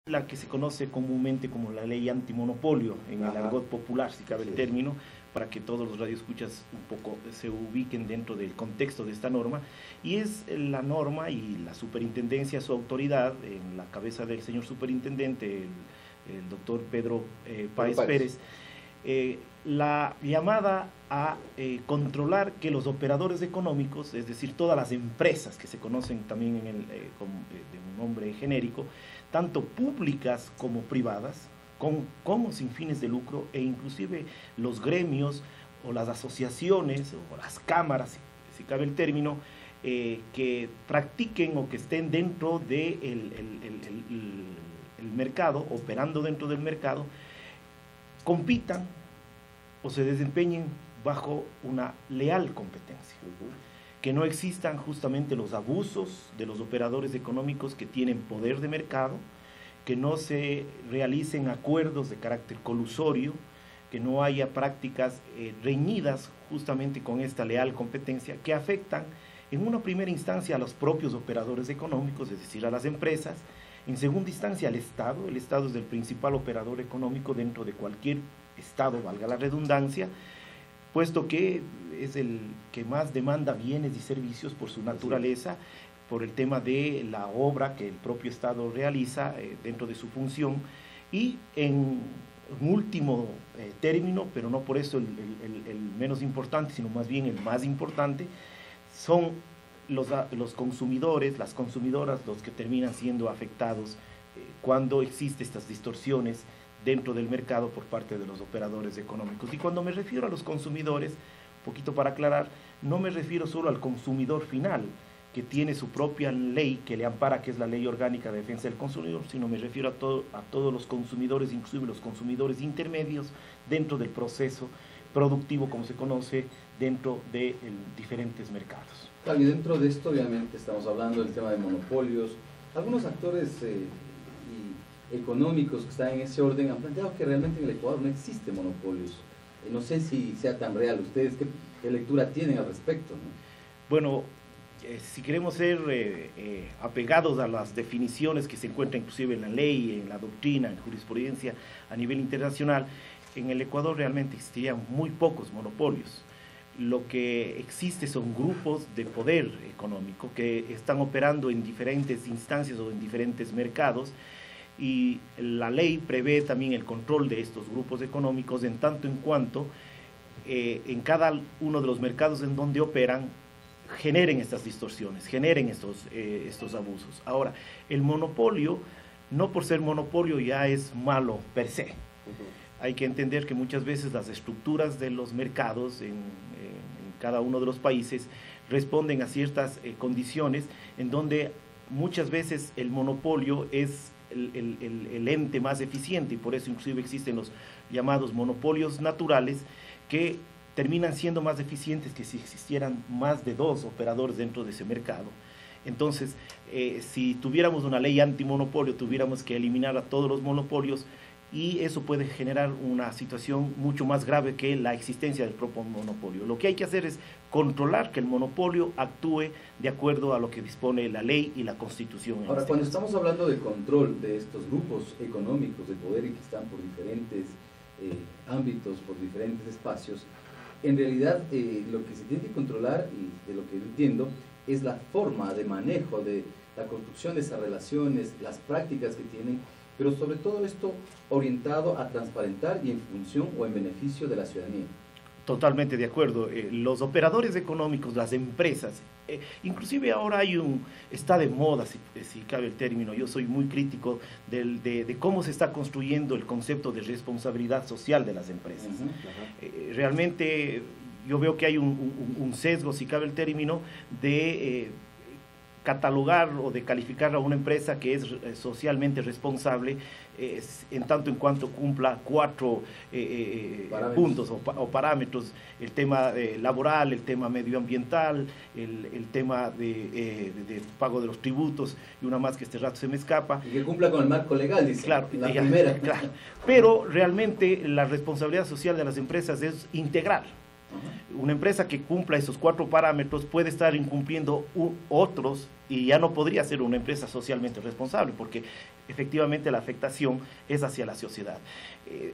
la que se conoce comúnmente como la ley antimonopolio, en el argot popular, si cabe el término, para que todos los radioescuchas un poco se ubiquen dentro del contexto de esta norma, y es la norma y la superintendencia, su autoridad, en la cabeza del señor superintendente, el doctor Pedro Páez Pérez, la llamada a controlar que los operadores económicos, es decir, todas las empresas que se conocen también de un nombre genérico, tanto públicas como privadas, con o sin fines de lucro, e inclusive los gremios o las asociaciones o las cámaras, si cabe el término, que practiquen o que estén dentro del el mercado, operando dentro del mercado, compitan o se desempeñen bajo una leal competencia. Que no existan justamente los abusos de los operadores económicos que tienen poder de mercado, que no se realicen acuerdos de carácter colusorio, que no haya prácticas reñidas justamente con esta leal competencia que afectan en una primera instancia a los propios operadores económicos, es decir, a las empresas, en segunda instancia al Estado. El Estado es el principal operador económico dentro de cualquier Estado, valga la redundancia, puesto que es el que más demanda bienes y servicios por su naturaleza, por el tema de la obra que el propio Estado realiza dentro de su función, y en último término, pero no por eso el menos importante, sino más bien el más importante, son los consumidores, las consumidoras, los que terminan siendo afectados cuando existen estas distorsiones dentro del mercado por parte de los operadores económicos. Y cuando me refiero a los consumidores, un poquito para aclarar, no me refiero solo al consumidor final, que tiene su propia ley que le ampara, que es la Ley Orgánica de Defensa del Consumidor, sino me refiero a todos los consumidores, inclusive los consumidores intermedios dentro del proceso productivo, como se conoce, dentro de diferentes mercados. Claro, y dentro de esto, obviamente, estamos hablando del tema de monopolios. Algunos actores económicos que están en ese orden han planteado que realmente en el Ecuador no existe monopolios. No sé si sea tan real. ¿Ustedes qué lectura tienen al respecto, no? Bueno, si queremos ser apegados a las definiciones que se encuentran inclusive en la ley, en la doctrina, en jurisprudencia a nivel internacional, en el Ecuador realmente existirían muy pocos monopolios. Lo que existe son grupos de poder económico que están operando en diferentes instancias o en diferentes mercados, y la ley prevé también el control de estos grupos económicos en tanto en cuanto en cada uno de los mercados en donde operan generen estas distorsiones, generen estos abusos. Ahora, el monopolio, no por ser monopolio ya es malo per se. Hay que entender que muchas veces las estructuras de los mercados en cada uno de los países responden a ciertas condiciones en donde muchas veces el monopolio es el ente más eficiente, y por eso inclusive existen los llamados monopolios naturales que terminan siendo más eficientes que si existieran más de dos operadores dentro de ese mercado. Entonces, si tuviéramos una ley antimonopolio, tuviéramos que eliminar a todos los monopolios, y eso puede generar una situación mucho más grave que la existencia del propio monopolio. Lo que hay que hacer es controlar que el monopolio actúe de acuerdo a lo que dispone la ley y la Constitución. Ahora, cuando estamos hablando de control de estos grupos económicos de poder y que están por diferentes ámbitos, por diferentes espacios, en realidad lo que se tiene que controlar, y de lo que yo entiendo, es la forma de manejo de la construcción de esas relaciones, las prácticas que tienen, pero sobre todo esto orientado a transparentar y en función o en beneficio de la ciudadanía. Totalmente de acuerdo. Los operadores económicos, las empresas, inclusive ahora está de moda, si cabe el término, yo soy muy crítico de cómo se está construyendo el concepto de responsabilidad social de las empresas. Realmente yo veo que hay un sesgo, si cabe el término, de catalogar o de calificar a una empresa que es socialmente responsable en tanto en cuanto cumpla cuatro puntos o parámetros: el tema laboral, el tema medioambiental, el tema de pago de los tributos, y una más que este rato se me escapa. Y que cumpla con el marco legal, dice. Claro, la primera. Claro. Pero realmente la responsabilidad social de las empresas es integral. Una empresa que cumpla esos cuatro parámetros puede estar incumpliendo otros, y ya no podría ser una empresa socialmente responsable, porque efectivamente la afectación es hacia la sociedad.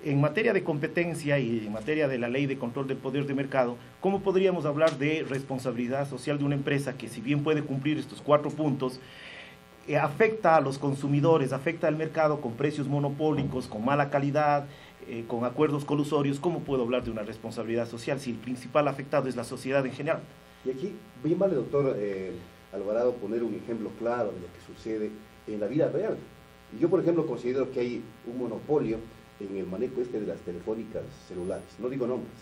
En materia de competencia y en materia de la ley de control del poder de mercado, ¿cómo podríamos hablar de responsabilidad social de una empresa que, si bien puede cumplir estos 4 puntos, afecta a los consumidores, afecta al mercado con precios monopólicos, con mala calidad, con acuerdos colusorios? ¿Cómo puedo hablar de una responsabilidad social si el principal afectado es la sociedad en general? Y aquí, bien vale, doctor Alvarado, poner un ejemplo claro de lo que sucede en la vida real. Y yo, por ejemplo, considero que hay un monopolio en el manejo de las telefónicas celulares, no digo nombres.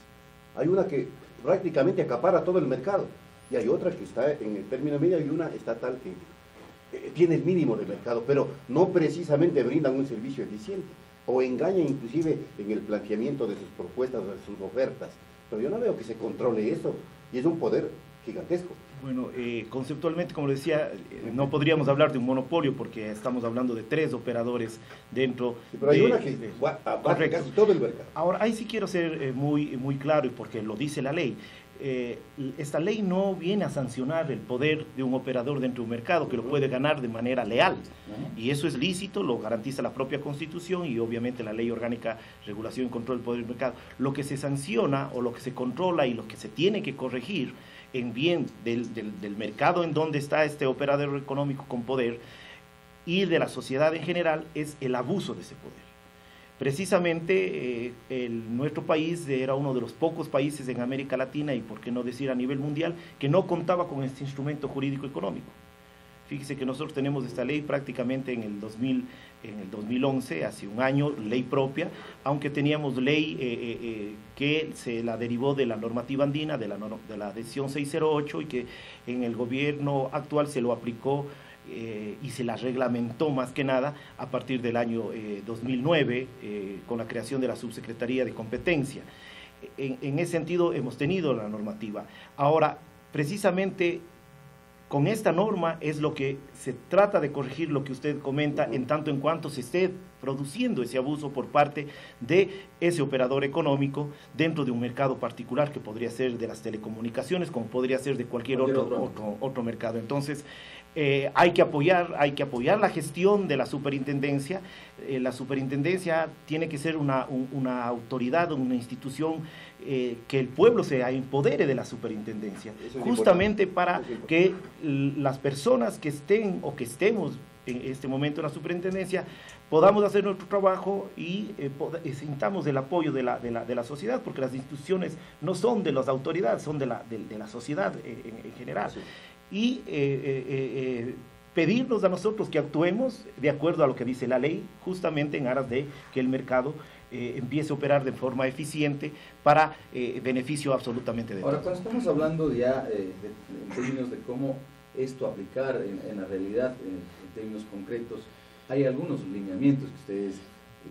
Hay una que prácticamente acapara todo el mercado, y hay otra que está en el término medio, y una estatal que tiene el mínimo del mercado, pero no precisamente brindan un servicio eficiente, o engañan inclusive en el planteamiento de sus propuestas, de sus ofertas. Pero yo no veo que se controle eso, y es un poder gigantesco. Bueno, conceptualmente, como le decía, no podríamos hablar de un monopolio porque estamos hablando de 3 operadores dentro. Sí, pero hay una que abarca casi todo el mercado. Ahora, ahí sí quiero ser muy claro, y porque lo dice la ley. Esta ley no viene a sancionar el poder de un operador dentro de un mercado que lo puede ganar de manera leal, y eso es lícito, lo garantiza la propia Constitución y obviamente la Ley Orgánica Regulación y Control del Poder del Mercado. Lo que se sanciona o lo que se controla y lo que se tiene que corregir en bien del mercado en donde está este operador económico con poder y de la sociedad en general es el abuso de ese poder. Precisamente nuestro país era uno de los pocos países en América Latina, y por qué no decir a nivel mundial, que no contaba con este instrumento jurídico económico. Fíjese que nosotros tenemos esta ley prácticamente en el 2011, hace un año, ley propia, aunque teníamos ley que se la derivó de la normativa andina, de la decisión 608, y que en el gobierno actual se lo aplicó y se la reglamentó más que nada a partir del año 2009 con la creación de la Subsecretaría de Competencia. En ese sentido hemos tenido la normativa. Ahora, precisamente con esta norma es lo que se trata de corregir, lo que usted comenta, en tanto en cuanto se esté produciendo ese abuso por parte de ese operador económico dentro de un mercado particular, que podría ser de las telecomunicaciones, como podría ser de cualquier otro mercado. Entonces, hay que apoyar la gestión de la superintendencia. La superintendencia tiene que ser una autoridad, una institución que el pueblo se empodere de la superintendencia, justamente para que las personas que estén o que estemos en este momento en la superintendencia podamos hacer nuestro trabajo y sintamos el apoyo de la sociedad, porque las instituciones no son de las autoridades, son de la sociedad en general. Sí. Y pedirnos a nosotros que actuemos de acuerdo a lo que dice la ley, justamente en aras de que el mercado empiece a operar de forma eficiente para beneficio absolutamente de todos. Ahora, cuando estamos hablando ya en términos de cómo esto aplicar en la realidad, en términos concretos, hay algunos lineamientos que ustedes,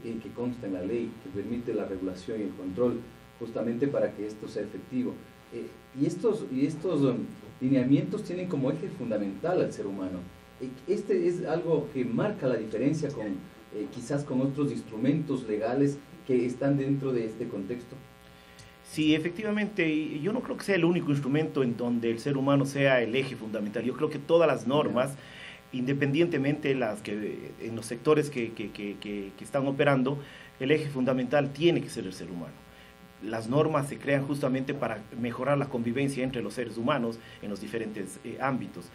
que consta en la ley, que permite la regulación y el control, justamente para que esto sea efectivo. Y estos lineamientos tienen como eje fundamental al ser humano. Este es algo que marca la diferencia con quizás con otros instrumentos legales que están dentro de este contexto. Sí, efectivamente, yo no creo que sea el único instrumento en donde el ser humano sea el eje fundamental. Yo creo que todas las normas, independientemente en los sectores que están operando, el eje fundamental tiene que ser el ser humano. Las normas se crean justamente para mejorar la convivencia entre los seres humanos en los diferentes ámbitos.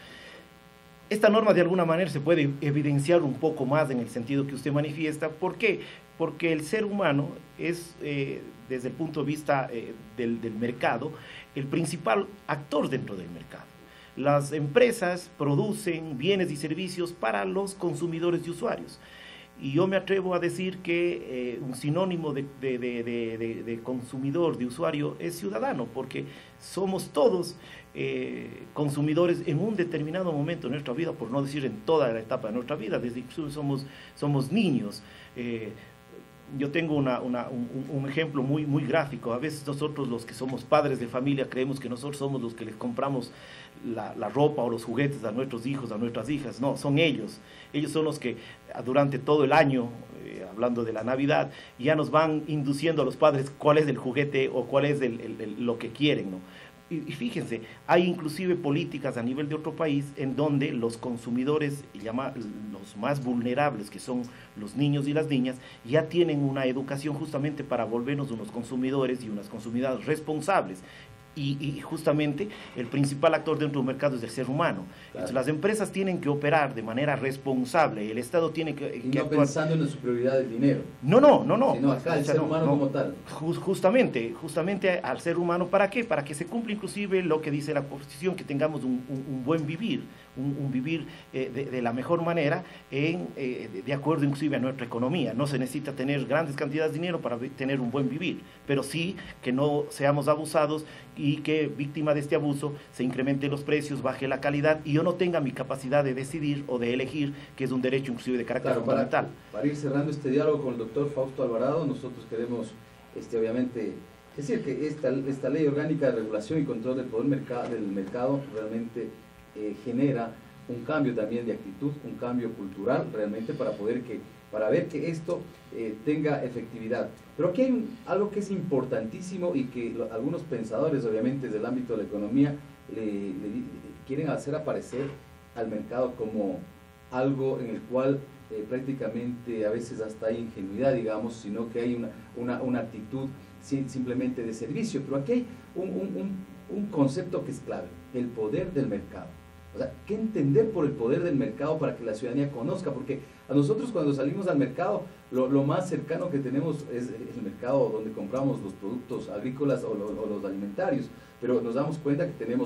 Esta norma de alguna manera se puede evidenciar un poco más en el sentido que usted manifiesta. ¿Por qué? Porque el ser humano es, desde el punto de vista del mercado, el principal actor dentro del mercado. Las empresas producen bienes y servicios para los consumidores y usuarios. Y yo me atrevo a decir que un sinónimo de consumidor, de usuario, es ciudadano, porque somos todos consumidores en un determinado momento de nuestra vida, por no decir en toda la etapa de nuestra vida, desde que somos niños. Yo tengo un ejemplo muy gráfico. A veces nosotros, los que somos padres de familia, creemos que nosotros somos los que les compramos la ropa o los juguetes a nuestros hijos, a nuestras hijas. No, son ellos. Ellos son los que durante todo el año, hablando de la Navidad, ya nos van induciendo a los padres cuál es el juguete o cuál es lo que quieren, ¿no? Y fíjense, hay inclusive políticas a nivel de otro país en donde los consumidores, los más vulnerables, que son los niños y las niñas, ya tienen una educación justamente para volvernos unos consumidores y unas consumidoras responsables. Y justamente el principal actor dentro del mercado es el ser humano. Claro. Entonces, las empresas tienen que operar de manera responsable, el Estado tiene que no actuar pensando en su prioridad del dinero. No. Sino acá el ser humano como tal. Justamente al ser humano, ¿para qué? Para que se cumpla inclusive lo que dice la Constitución, que tengamos un buen vivir, un vivir de la mejor manera, de acuerdo inclusive a nuestra economía. No se necesita tener grandes cantidades de dinero para tener un buen vivir, pero sí que no seamos abusados y que víctima de este abuso se incrementen los precios, baje la calidad y yo no tenga mi capacidad de decidir o de elegir, que es un derecho inclusive de carácter fundamental. Para ir cerrando este diálogo con el doctor Fausto Alvarado, nosotros queremos obviamente decir que esta ley orgánica de regulación y control del poder del mercado realmente genera un cambio también de actitud, un cambio cultural realmente para ver que esto tenga efectividad. Pero aquí hay algo que es importantísimo y que algunos pensadores, obviamente, del ámbito de la economía, quieren hacer aparecer al mercado como algo en el cual prácticamente a veces hasta hay ingenuidad, digamos, sino que hay una actitud simplemente de servicio. Pero aquí hay un concepto que es clave, el poder del mercado. O sea, ¿qué entender por el poder del mercado para que la ciudadanía conozca? Porque a nosotros cuando salimos al mercado, lo más cercano que tenemos es el mercado donde compramos los productos agrícolas o los alimentarios, pero nos damos cuenta que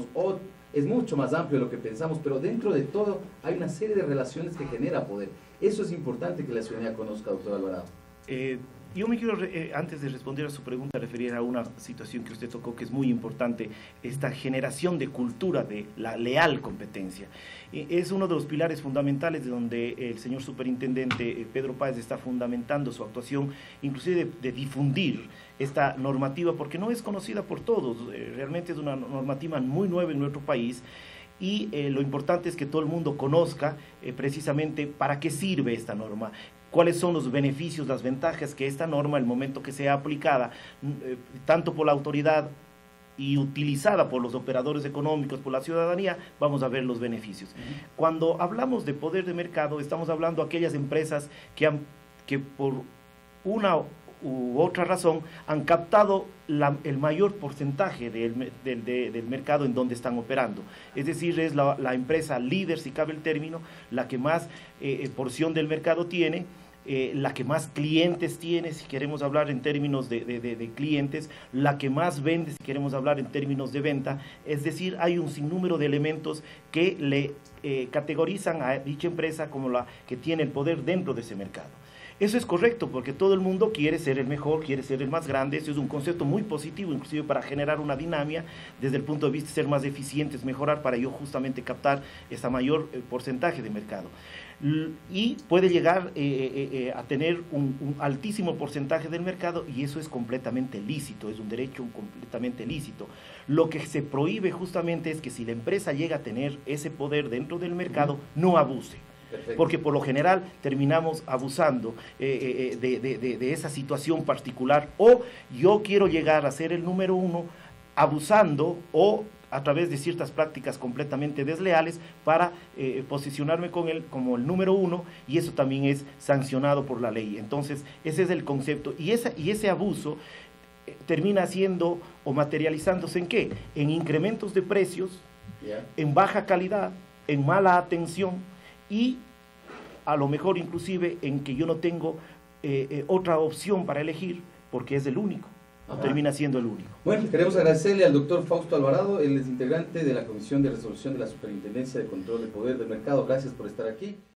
es mucho más amplio de lo que pensamos, pero dentro de todo hay una serie de relaciones que genera poder. Eso es importante que la ciudadanía conozca, doctor Alvarado. Yo me quiero, antes de responder a su pregunta, referir a una situación que usted tocó que es muy importante, esta generación de cultura de la leal competencia. Es uno de los pilares fundamentales de donde el señor superintendente Pedro Páez está fundamentando su actuación, inclusive de difundir esta normativa, porque no es conocida por todos, realmente es una normativa muy nueva en nuestro país. Y lo importante es que todo el mundo conozca precisamente para qué sirve esta norma, cuáles son los beneficios, las ventajas que esta norma, el momento que sea aplicada, tanto por la autoridad y utilizada por los operadores económicos, por la ciudadanía, vamos a ver los beneficios. Cuando hablamos de poder de mercado, estamos hablando de aquellas empresas que por una u otra razón han captado el mayor porcentaje del mercado en donde están operando. Es decir, es la empresa líder, si cabe el término, la que más porción del mercado tiene, la que más clientes tiene, si queremos hablar en términos de clientes, la que más vende, si queremos hablar en términos de venta. Es decir, hay un sinnúmero de elementos que le categorizan a dicha empresa como la que tiene el poder dentro de ese mercado. Eso es correcto, porque todo el mundo quiere ser el mejor, quiere ser el más grande. Eso es un concepto muy positivo, inclusive para generar una dinámica, desde el punto de vista de ser más eficientes, mejorar para yo justamente captar ese mayor porcentaje de mercado. Y puede llegar a tener un altísimo porcentaje del mercado, y eso es completamente lícito, es un derecho completamente lícito. Lo que se prohíbe justamente es que si la empresa llega a tener ese poder dentro del mercado, no abuse. Perfecto. Porque por lo general terminamos abusando de esa situación particular, o yo quiero llegar a ser el número uno abusando o a través de ciertas prácticas completamente desleales para posicionarme como el número uno, y eso también es sancionado por la ley. Entonces ese es el concepto, y ese abuso termina siendo o materializándose ¿en qué? En incrementos de precios, en baja calidad, en mala atención, y a lo mejor inclusive en que yo no tengo otra opción para elegir, porque es el único, termina siendo el único. Bueno, queremos agradecerle al doctor Fausto Alvarado, él es integrante de la Comisión de Resolución de la Superintendencia de Control del Poder del Mercado. Gracias por estar aquí.